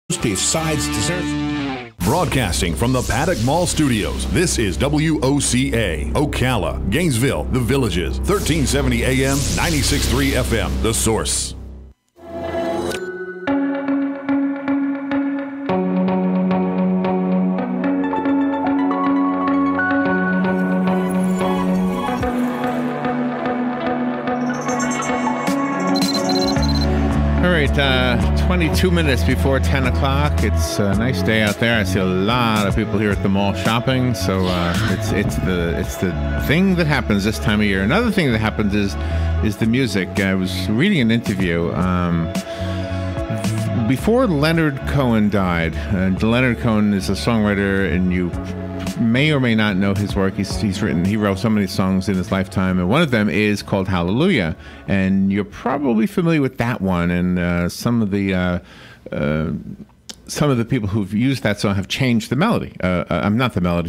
Beef, sides, dessert. Broadcasting from the Paddock Mall Studios, this is WOCA, Ocala, Gainesville, The Villages, 1370 AM, 96.3 FM, The Source. All right, 22 minutes before 10 o'clock. It's a nice day out there. I see a lot of people here at the mall shopping. So it's the thing that happens this time of year. Another thing that happens is the music. I was reading an interview before Leonard Cohen died. Leonard Cohen is a songwriter, and you may or may not know his work. He wrote so many songs in his lifetime, and one of them is called Hallelujah, and you're probably familiar with that one. And some of the people who've used that song have changed the melody.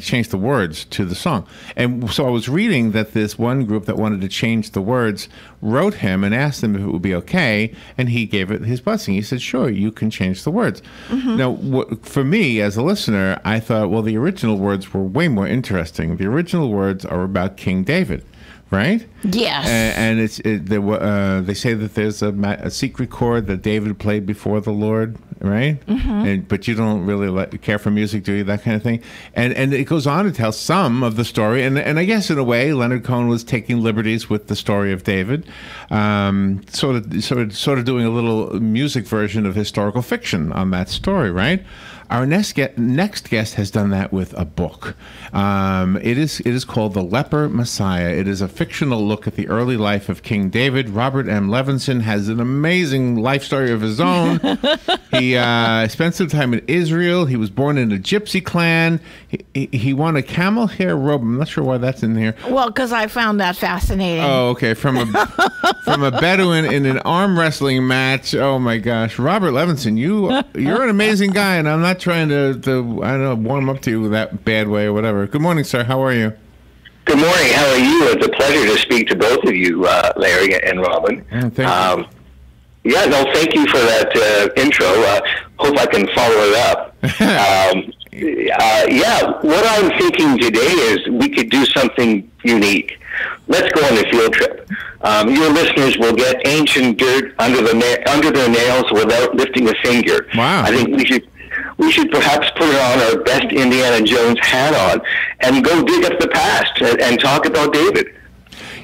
Changed the words to the song. And so I was reading that this one group that wanted to change the words wrote him and asked him if it would be okay, and he gave it his blessing. He said, sure, you can change the words. Mm-hmm. Now, for me, as a listener, I thought, well, the original words were way more interesting. The original words are about King David. Right? Yes. And they say that there's a secret chord that David played before the Lord, right? Mm-hmm. But you don't really care for music, do you? That kind of thing. And it goes on to tell some of the story. And I guess in a way, Leonard Cohen was taking liberties with the story of David, sort of doing a little music version of historical fiction on that story, right? Our next guest has done that with a book. It is called The Leper Messiah. It is a fictional look at the early life of King David. Robert M. Levinson has an amazing life story of his own. He spent some time in Israel. He was born in a gypsy clan. He won a camel hair robe. I'm not sure why that's in here. Well, because I found that fascinating. Oh, okay. From a Bedouin in an arm wrestling match. Oh my gosh, Robert Levinson, you're an amazing guy, and I'm not trying to I don't know, warm up to you that bad way or whatever. Good morning, sir. How are you? Good morning. How are you? It's a pleasure to speak to both of you, Larry and Robin. Thank you. Thank you for that intro. Hope I can follow it up. What I'm thinking today is we could do something unique. Let's go on a field trip. Your listeners will get ancient dirt under their nails without lifting a finger. Wow. I think we should perhaps put on our best Indiana Jones hat on and go dig up the past and talk about David.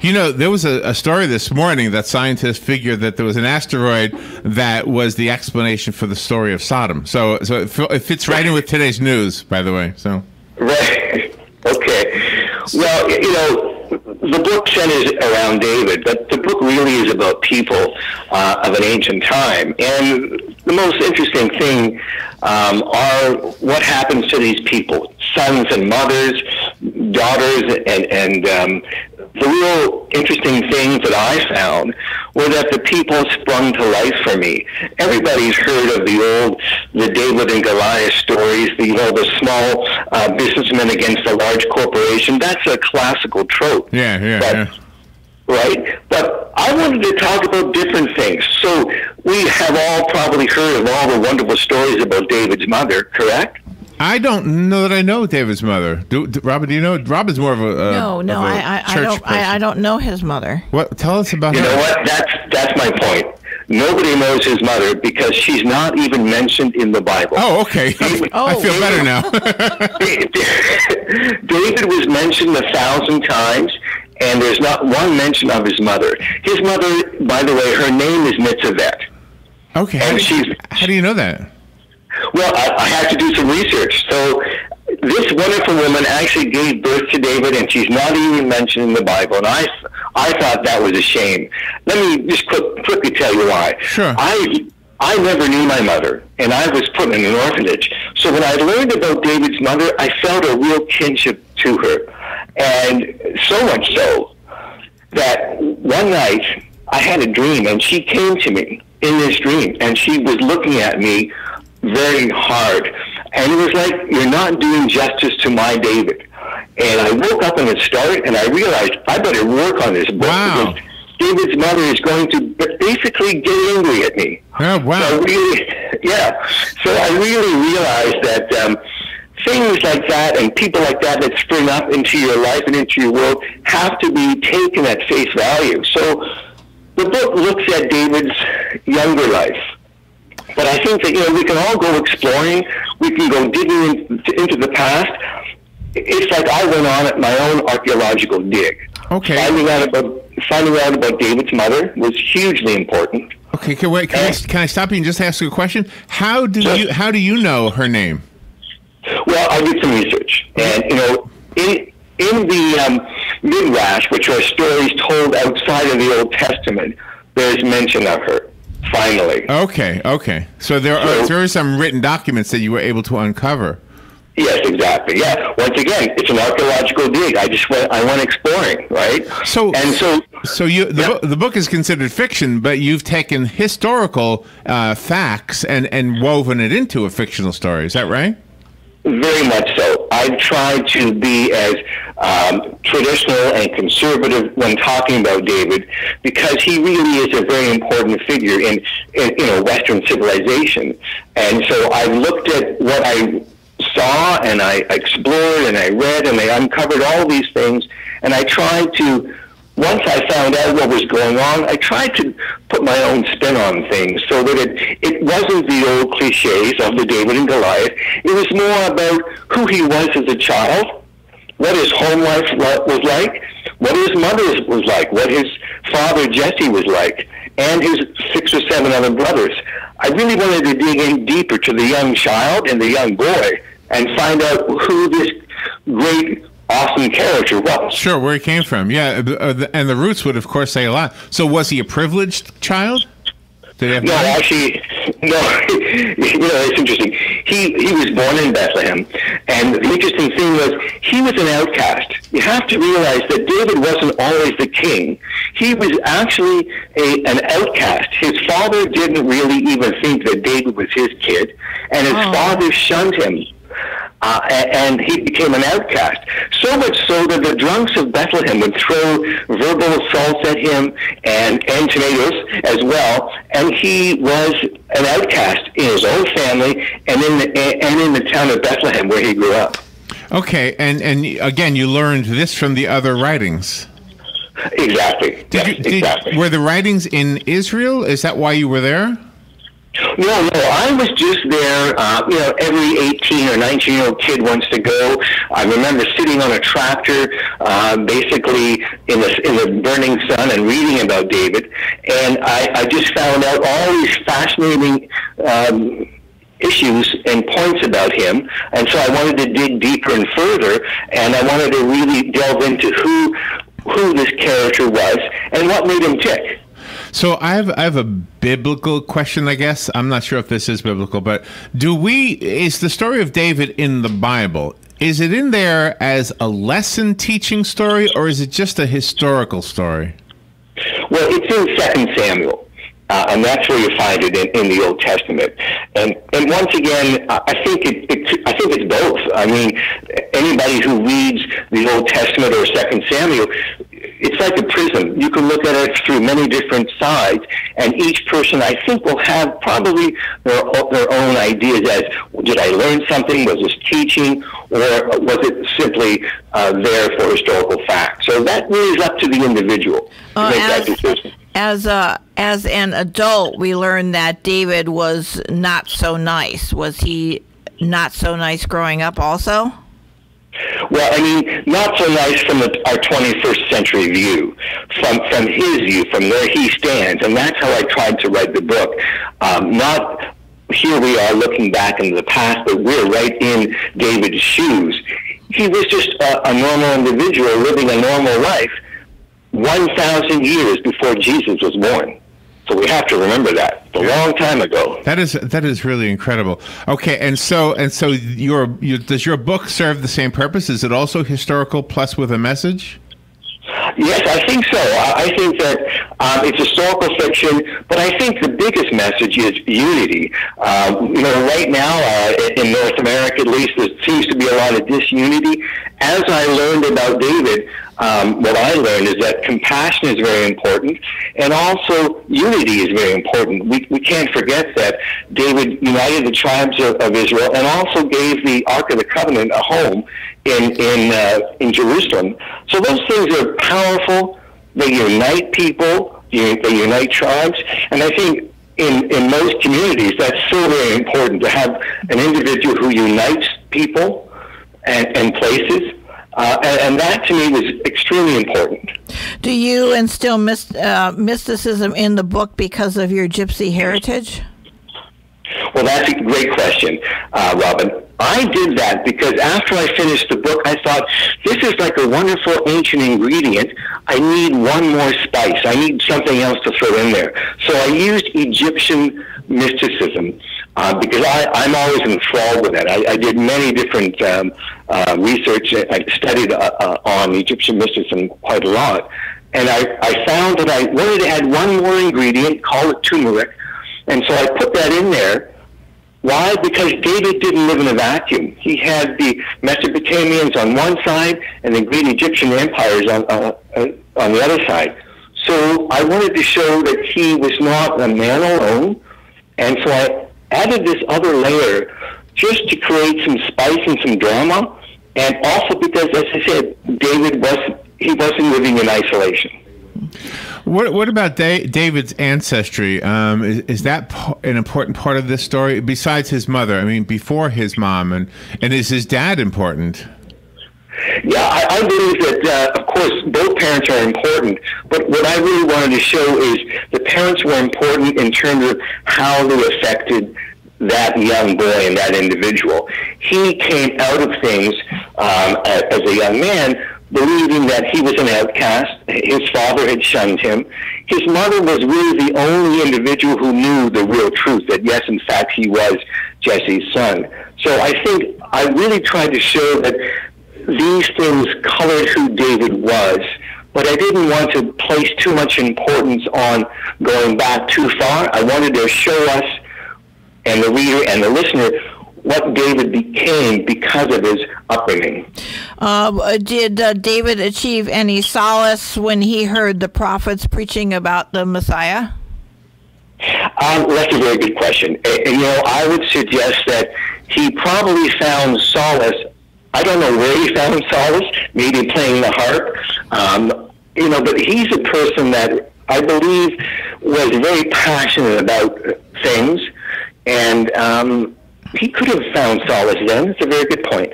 You know, there was a story this morning that scientists figured that there was an asteroid that was the explanation for the story of Sodom. So it fits right in with today's news, by the way. So right. Okay. Well, the book centers around David, but the book really is about people of an ancient time. And the most interesting thing are what happens to these people, sons and mothers, daughters, and the real interesting things that I found were that the people sprung to life for me. Everybody's heard of the David and Goliath stories, the small businessman against a large corporation. That's a classical trope. Yeah. Right? But I wanted to talk about different things. So we have all probably heard of all the wonderful stories about David's mother, correct? I don't know that I know David's mother. Robert, do you know? Robin's more of a I don't know his mother. What? Tell us about her. You know what? That's my point. Nobody knows his mother because she's not even mentioned in the Bible. Oh, okay. I feel better now. David was mentioned 1,000 times, and there's not one mention of his mother. His mother, by the way, her name is Mitzvah. Okay. And how do you know that? Well, I had to do some research. So this wonderful woman actually gave birth to David, and she's not even mentioned in the Bible. And I thought that was a shame. Let me just quickly tell you why. Sure. I never knew my mother, and I was put in an orphanage. So when I learned about David's mother, I felt a real kinship to her. And so much so that one night I had a dream, and she came to me in this dream, and she was looking at me very hard. And it was like, you're not doing justice to my David. And I woke up in the start, and I realized I better work on this book. Wow. Because David's mother is going to basically get angry at me. Oh, wow. So I really realized that things like that and people like that spring up into your life and into your world have to be taken at face value. So the book looks at David's younger life. But I think that, we can all go exploring. We can go digging into the past. It's like I went on at my own archaeological dig. Okay. Finding out about David's mother was hugely important. Okay, can I stop you and just ask you a question? How do you know her name? Well, I did some research, and in the Midrash, which are stories told outside of the Old Testament, there's mention of her. Finally. Okay. So there are some written documents that you were able to uncover. Yes, exactly. Yeah. Once again, it's an archaeological dig. I went exploring, right? The book is considered fiction, but you've taken historical facts and woven it into a fictional story. Is that right? Very much so. I've tried to be as traditional and conservative when talking about David, because he really is a very important figure in Western civilization. And so I've looked at what I saw, and I explored, and I read, and I uncovered all these things, and I tried to, once I found out what was going on, I tried to put my own spin on things so that it wasn't the old cliches of the David and Goliath. It was more about who he was as a child, what his home life was like, what his mother was like, what his father Jesse was like, and his 6 or 7 other brothers. I really wanted to dig in deeper to the young child and the young boy and find out who this great, awesome character was. Sure, where he came from. Yeah, and the roots would, of course, say a lot. So was he a privileged child? No, actually, no. It's interesting. He was born in Bethlehem, and the interesting thing was he was an outcast. You have to realize that David wasn't always the king. He was actually an outcast. His father didn't really even think that David was his kid, and his father shunned him. And he became an outcast. So much so that the drunks of Bethlehem would throw verbal assaults at him and tomatoes as well. And he was an outcast in his own family and in the town of Bethlehem where he grew up. Okay, and again, you learned this from the other writings. Exactly. Exactly. Were the writings in Israel? Is that why you were there? No, I was just there. Every 18 or 19-year-old kid wants to go. I remember sitting on a tractor, basically in the burning sun, and reading about David. And I just found out all these fascinating issues and points about him. And so I wanted to dig deeper and further, and I wanted to really delve into who this character was and what made him tick. So I have a biblical question, I guess. I'm not sure if this is biblical, but is the story of David in the Bible, is it in there as a lesson teaching story, or is it just a historical story? Well, it's in 2 Samuel, and that's where you find it in the Old Testament. And once again, I think it's both. I mean, anybody who reads the Old Testament or 2 Samuel, it's like a prism. You can look at it through many different sides, and each person, I think, will have probably their own ideas as, did I learn something? Was this teaching? Or was it simply there for historical fact? So that really is up to the individual to make that decision. As an adult, we learned that David was not so nice. Was he not so nice growing up also? Well, I mean, not so nice from our 21st century view, from his view, from where he stands. And that's how I tried to write the book. Not here we are looking back into the past, but we're right in David's shoes. He was just a normal individual living a normal life 1,000 years before Jesus was born. So we have to remember that a long time ago. That is really incredible. Okay, and so does your book serve the same purpose? Is it also historical plus with a message? Yes, I think so. I think that It's historical fiction, but I think the biggest message is unity. Right now, in North America at least, there seems to be a lot of disunity. As I learned about David, what I learned is that compassion is very important, and also unity is very important. We can't forget that David united the tribes of Israel and also gave the Ark of the Covenant a home in Jerusalem. So those things are powerful. They unite people. They unite tribes. And I think in most communities, that's so very important to have an individual who unites people and places. And that to me was extremely important. Do you instill mysticism in the book because of your gypsy heritage? Well, that's a great question, Robin. I did that because after I finished the book, I thought, this is like a wonderful ancient ingredient. I need one more spice. I need something else to throw in there. So I used Egyptian mysticism because I'm always enthralled with it. I did many different research. I studied on Egyptian mysticism quite a lot. And I found that I wanted to add one more ingredient, call it turmeric. And so I put that in there. Why? Because David didn't live in a vacuum. He had the Mesopotamians on one side and the great Egyptian empires on the other side. So I wanted to show that he was not a man alone. And so I added this other layer just to create some spice and some drama. And also because, as I said, David wasn't living in isolation. What about David's ancestry? Is that an important part of this story besides his mother? I mean, before his mom, and is his dad important? Yeah, I believe that, of course, both parents are important, but what I really wanted to show is the parents were important in terms of how they affected that young boy and that individual. He came out of things as a young man, believing that he was an outcast. His father had shunned him. His mother was really the only individual who knew the real truth, that yes, in fact, he was Jesse's son. So I think I really tried to show that these things colored who David was, but I didn't want to place too much importance on going back too far. I wanted to show us, and the reader and the listener, what David became because of his upbringing. Did David achieve any solace when he heard the prophets preaching about the Messiah? That's a very good question. And, I would suggest that he probably found solace. I don't know where he found solace, maybe playing the harp. But he's a person that I believe was very passionate about things. And he could have found solace then. It's a very good point,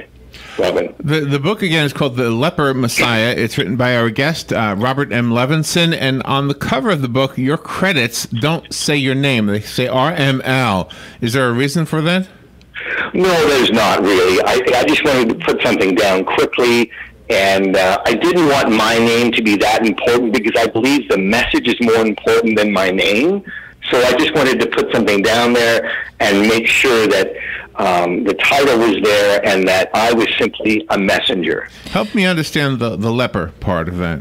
Robin. The book, again, is called The Leper Messiah. It's written by our guest, Robert M. Levinson. And on the cover of the book, your credits don't say your name. They say RML. Is there a reason for that? No, there's not really. I just wanted to put something down quickly. And I didn't want my name to be that important because I believe the message is more important than my name. So I just wanted to put something down there and make sure that the title was there and that I was simply a messenger. Help me understand the leper part of that.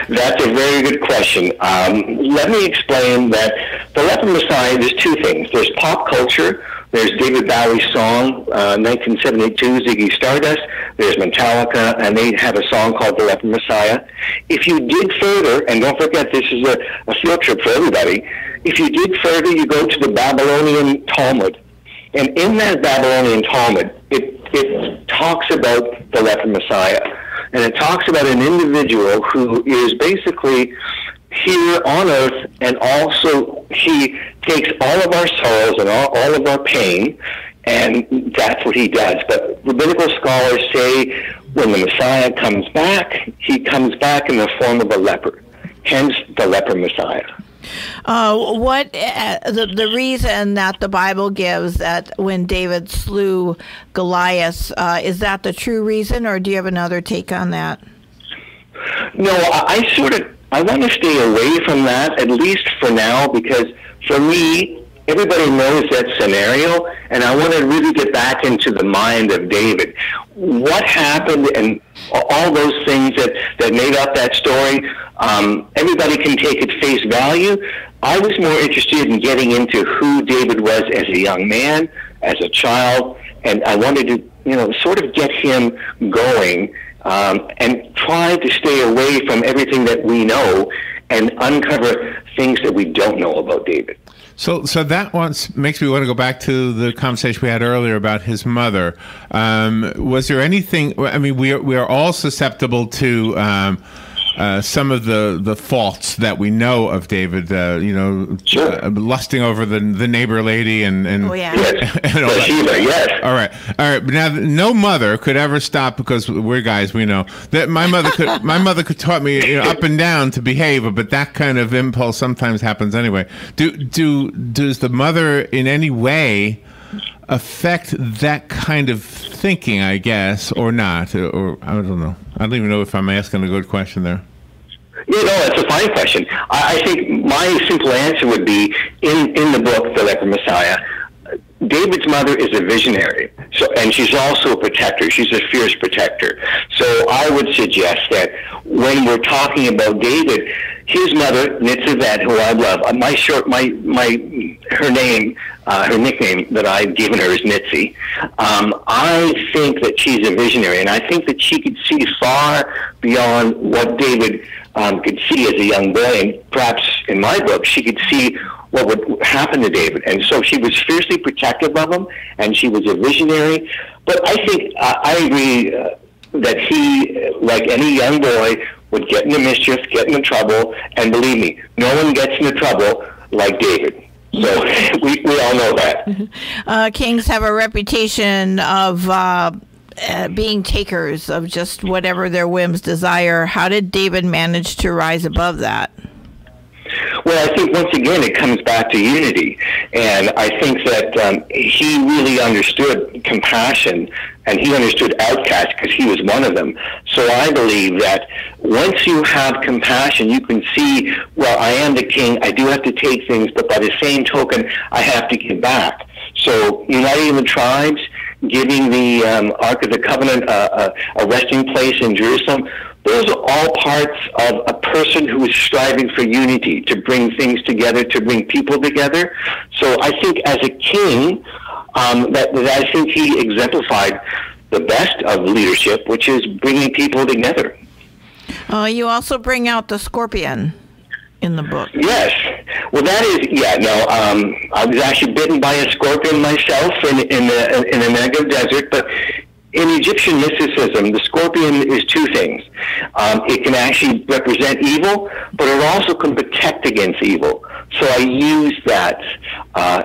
That's a very good question. Let me explain that the Leper Messiah, there's two things. There's pop culture. There's David Bowie's song, 1972, Ziggy Stardust. There's Metallica, and they have a song called The Leper Messiah. If you dig further, and don't forget this is a field trip for everybody, if you dig further, you go to the Babylonian Talmud. And in that Babylonian Talmud, it talks about the Leper Messiah. And it talks about an individual who is basically here on earth, and also he takes all of our sorrows and all of our pain, and that's what he does. But rabbinical scholars say when the Messiah comes back, he comes back in the form of a leper, hence the Leper Messiah. The reason that the Bible gives that when David slew Goliath, is that the true reason, or do you have another take on that? No, I want to stay away from that, at least for now, because for me, everybody knows that scenario, and I want to really get back into the mind of David. What happened and all those things that made up that story, everybody can take at face value. I was more interested in getting into who David was as a young man, as a child, and I wanted to, sort of get him going and try to stay away from everything that we know and uncover things that we don't know about David. So that makes me want to go back to the conversation we had earlier about his mother. Was there anything? I mean, we are all susceptible to some of the faults that we know of David. Sure. Lusting over the neighbor lady and oh yeah, yes, and all that. yes. All right. But now, no mother could ever stop, because we're guys. We know that my mother could taught me up and down to behave, but that kind of impulse sometimes happens anyway. Does the mother in any way affect that kind of thinking, I guess, or not? Or I don't know. I don't even know if I'm asking a good question there. Yeah, no, it's a fine question. I think my simple answer would be, in the book, The Leper Messiah, David's mother is a visionary, and she's also a protector. She's a fierce protector. So I would suggest that when we're talking about David, his mother, Nitzevet, who I love, her nickname that I've given her is Nitzy. I think that she's a visionary, and I think that she could see far beyond what David could see as a young boy, and perhaps in my book, she could see what would happen to David. And so she was fiercely protective of him, and she was a visionary. But I think I agree that he, like any young boy, would get into mischief, get into trouble, and believe me, no one gets into trouble like David. So we all know that. Kings have a reputation of being takers of just whatever their whims desire. How did David manage to rise above that? Well, I think once again it comes back to unity, and I think that he really understood compassion, and he understood outcasts because he was one of them. So I believe that once you have compassion, you can see, well, I am the king, I do have to take things, but by the same token, I have to give back. So uniting the tribes, giving the Ark of the Covenant a resting place in Jerusalem, those are all parts of a person who is striving for unity, to bring things together, to bring people together. So I think as a king, that I think he exemplified the best of leadership, which is bringing people together. You also bring out the scorpion in the book. Yes. Well, that is, I was actually bitten by a scorpion myself in the Negev desert, but in Egyptian mysticism, the scorpion is two things. It can actually represent evil, but it also can protect against evil. So I use that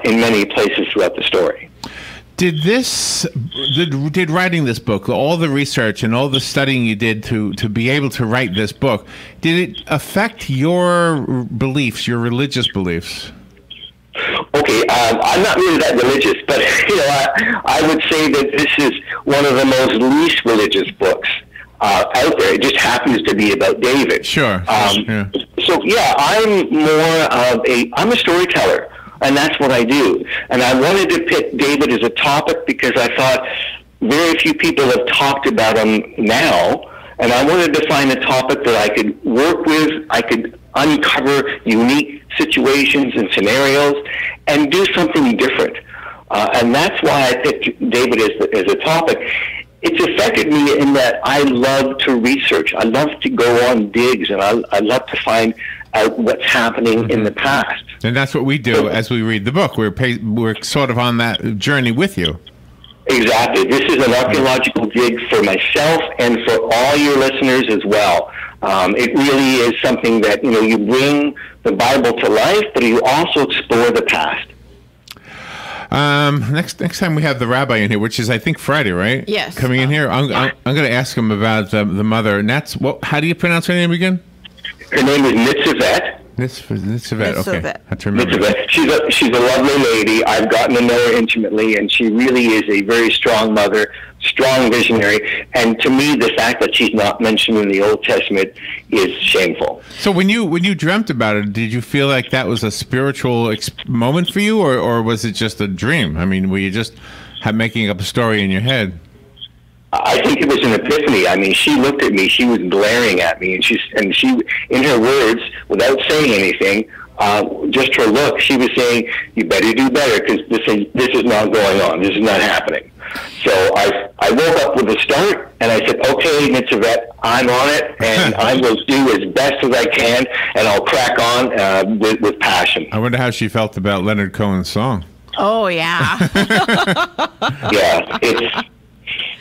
in many places throughout the story. Did writing this book, all the research and all the studying you did to be able to write this book, did it affect your beliefs, your religious beliefs? Okay, I'm not really that religious, but I would say that this is one of the most least religious books out there. It just happens to be about David. Sure. Yeah. So I'm a storyteller, and that's what I do. And I wanted to pick David as a topic because I thought very few people have talked about him now, and I wanted to find a topic that I could work with, I could uncover unique situations and scenarios and do something different. And that's why I picked David as a topic. It's affected me in that I love to research. I love to go on digs, and I love to find out what's happening in the past. And that's what we do as we read the book. We're sort of on that journey with you. Exactly. This is an archaeological dig for myself and for all your listeners as well. It really is something that, you bring the Bible to life, but you also explore the past. Next time we have the rabbi in here, which is I think Friday, right? Yes. Coming in here, I'm going to ask him about the mother. And that's how do you pronounce her name again? Her name is Nitzevet. Nitzavette. Okay, I have to remember. Nitzavette. She's a lovely lady. I've gotten to know her intimately, and she really is a very strong mother, strong visionary. And to me, the fact that she's not mentioned in the Old Testament is shameful. So when you dreamt about it, did you feel like that was a spiritual moment for you, or was it just a dream? I mean, were you just making up a story in your head? I think it was an epiphany. I mean, she looked at me. She was glaring at me, and she, in her words, without saying anything, just her look, she was saying, "You better do better, because this is not going on. This is not happening." So I woke up with a start, and I said, "Okay, Nitzavette, I'm on it, and I will do as best as I can, and I'll crack on with passion." I wonder how she felt about Leonard Cohen's song. Oh yeah. Yeah,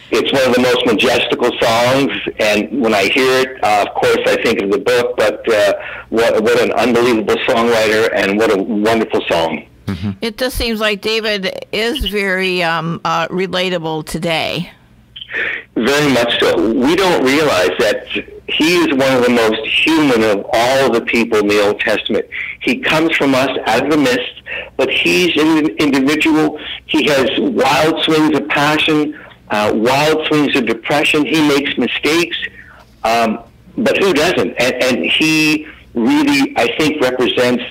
it's one of the most majestical songs, and when I hear it, of course, I think of the book, but what an unbelievable songwriter, and what a wonderful song. Mm-hmm. It just seems like David is very relatable today. Very much so. We don't realize that he is one of the most human of all the people in the Old Testament. He comes from us out of the mist, but he's an individual. He has wild swings of passion, wild swings of depression. He makes mistakes, but who doesn't? And he really, I think, represents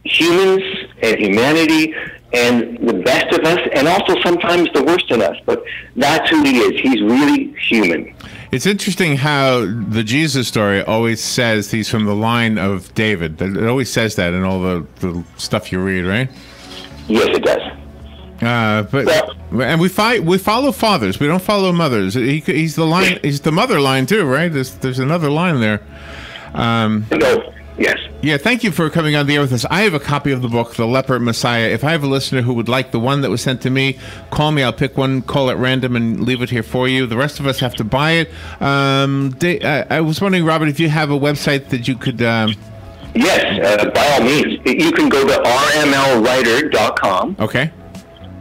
humans and humanity and the best of us, and also sometimes the worst in us. But that's who he is. He's really human. It's interesting how the Jesus story always says he's from the line of David. It always says that in all the stuff you read, right? Yes, it does. And we follow fathers. We don't follow mothers. He's the line. He's the mother line too, right? There's another line there. No. Yes. Yeah, thank you for coming on the air with us. I have a copy of the book, The Leper Messiah. If I have a listener who would like the one that was sent to me, call me. I'll pick one, call at random, and leave it here for you. The rest of us have to buy it. I was wondering, Robert, if you have a website that you could... Yes, by all means. You can go to rmlwriter.com. Okay.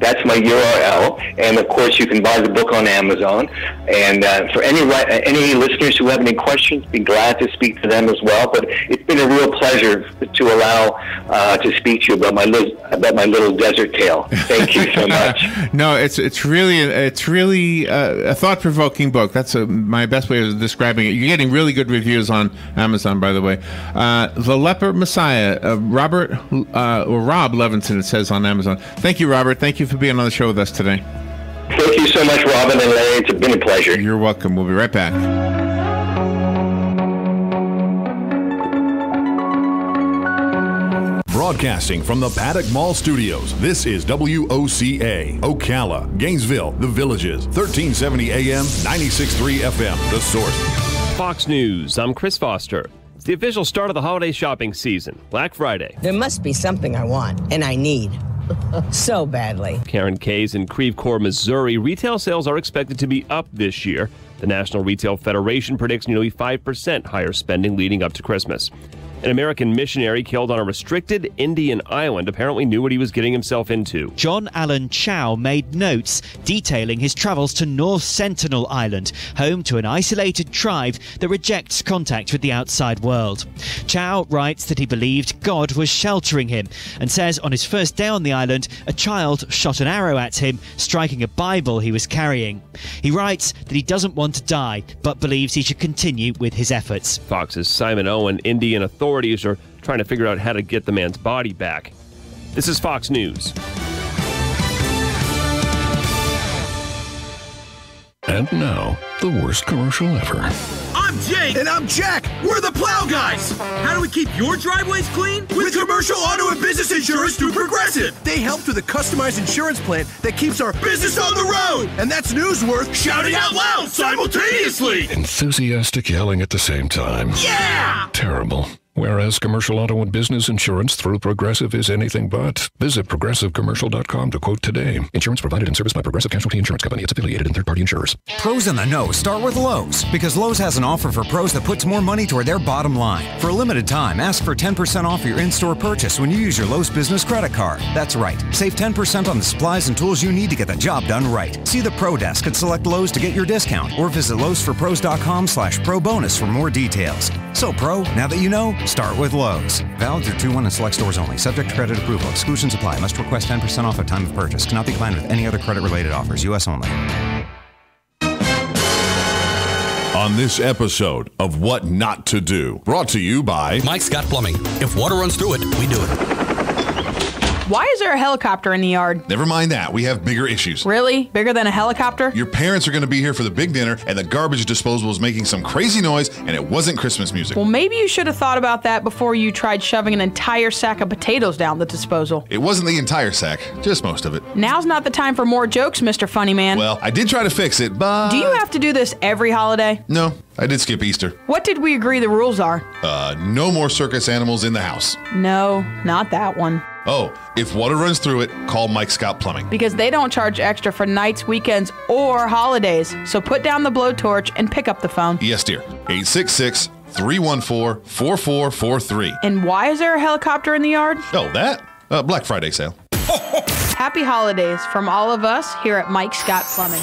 That's my URL, and of course you can buy the book on Amazon. And for any listeners who have any questions, be glad to speak to them as well. But it's been a real pleasure to allow to speak to you about my little desert tale. Thank you so much. No, it's really a thought-provoking book. That's my best way of describing it. You're getting really good reviews on Amazon, by the way. The Leper Messiah, Rob Levinson, it says on Amazon. Thank you, Robert. Thank you for being on the show with us today. Thank you so much, Robin and Larry. It's been a pleasure. You're welcome. We'll be right back. Broadcasting from the Paddock Mall Studios, this is WOCA, Ocala, Gainesville, The Villages, 1370 AM, 96.3 FM, The Source. Fox News, I'm Chris Foster. It's the official start of the holiday shopping season, Black Friday. There must be something I want, and I need. So badly. Karen Kay's in Creve Coeur, Missouri. Retail sales are expected to be up this year. The National Retail Federation predicts nearly 5% higher spending leading up to Christmas. An American missionary killed on a restricted Indian island apparently knew what he was getting himself into. John Allen Chow made notes detailing his travels to North Sentinel Island, home to an isolated tribe that rejects contact with the outside world. Chow writes that he believed God was sheltering him and says on his first day on the island, a child shot an arrow at him, striking a Bible he was carrying. He writes that he doesn't want to die, but believes he should continue with his efforts. Fox's Simon Owen. Indian authorities are trying to figure out how to get the man's body back. This is Fox News. And now, the worst commercial ever. I'm Jake. And I'm Jack. We're the Plow Guys. How do we keep your driveways clean? With commercial auto and business insurance through Progressive. They help with a customized insurance plan that keeps our business on the road. And that's news worth shouting out loud simultaneously. Enthusiastic yelling at the same time. Yeah! Terrible. Whereas commercial auto and business insurance through Progressive is anything but. Visit progressivecommercial.com to quote today. Insurance provided and serviced by Progressive Casualty Insurance Company. It's affiliated and third-party insurers. Pros in the know start with Lowe's, because Lowe's has an offer for pros that puts more money toward their bottom line. For a limited time, ask for 10% off your in-store purchase when you use your Lowe's Business Credit Card. That's right. Save 10% on the supplies and tools you need to get the job done right. See the Pro Desk and select Lowe's to get your discount, or visit lowesforpros.com/pro bonus for more details. So, Pro, now that you know, Start with Lowe's. Valid through 2/1 in select stores only. Subject to credit approval. Exclusions apply. Must request 10% off at time of purchase. Cannot be combined with any other credit-related offers. U.S. only. On this episode of What Not to Do, brought to you by Mike Scott Plumbing. If water runs through it, we do it. Why is there a helicopter in the yard? Never mind that. We have bigger issues. Really? Bigger than a helicopter? Your parents are going to be here for the big dinner, and the garbage disposal is making some crazy noise, and it wasn't Christmas music. Well, maybe you should have thought about that before you tried shoving an entire sack of potatoes down the disposal. It wasn't the entire sack, just most of it. Now's not the time for more jokes, Mr. Funny Man. Well, I did try to fix it, but... Do you have to do this every holiday? No, I did skip Easter. What did we agree the rules are? No more circus animals in the house. No, not that one. Oh, if water runs through it, call Mike Scott Plumbing. Because they don't charge extra for nights, weekends, or holidays. So put down the blowtorch and pick up the phone. Yes, dear. 866-314-4443. And why is there a helicopter in the yard? Oh, that? Black Friday sale. Happy holidays from all of us here at Mike Scott Plumbing.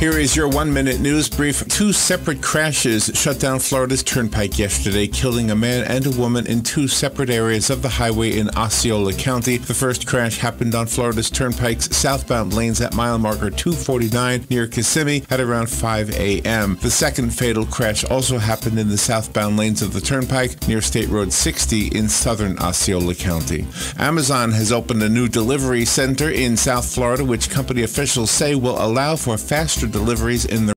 Here is your 1-minute news brief. 2 separate crashes shut down Florida's turnpike yesterday, killing a man and a woman in 2 separate areas of the highway in Osceola County. The first crash happened on Florida's turnpike's southbound lanes at mile marker 249 near Kissimmee at around 5 a.m. The second fatal crash also happened in the southbound lanes of the turnpike near State Road 60 in southern Osceola County. Amazon has opened a new delivery center in South Florida, which company officials say will allow for faster deliveries in the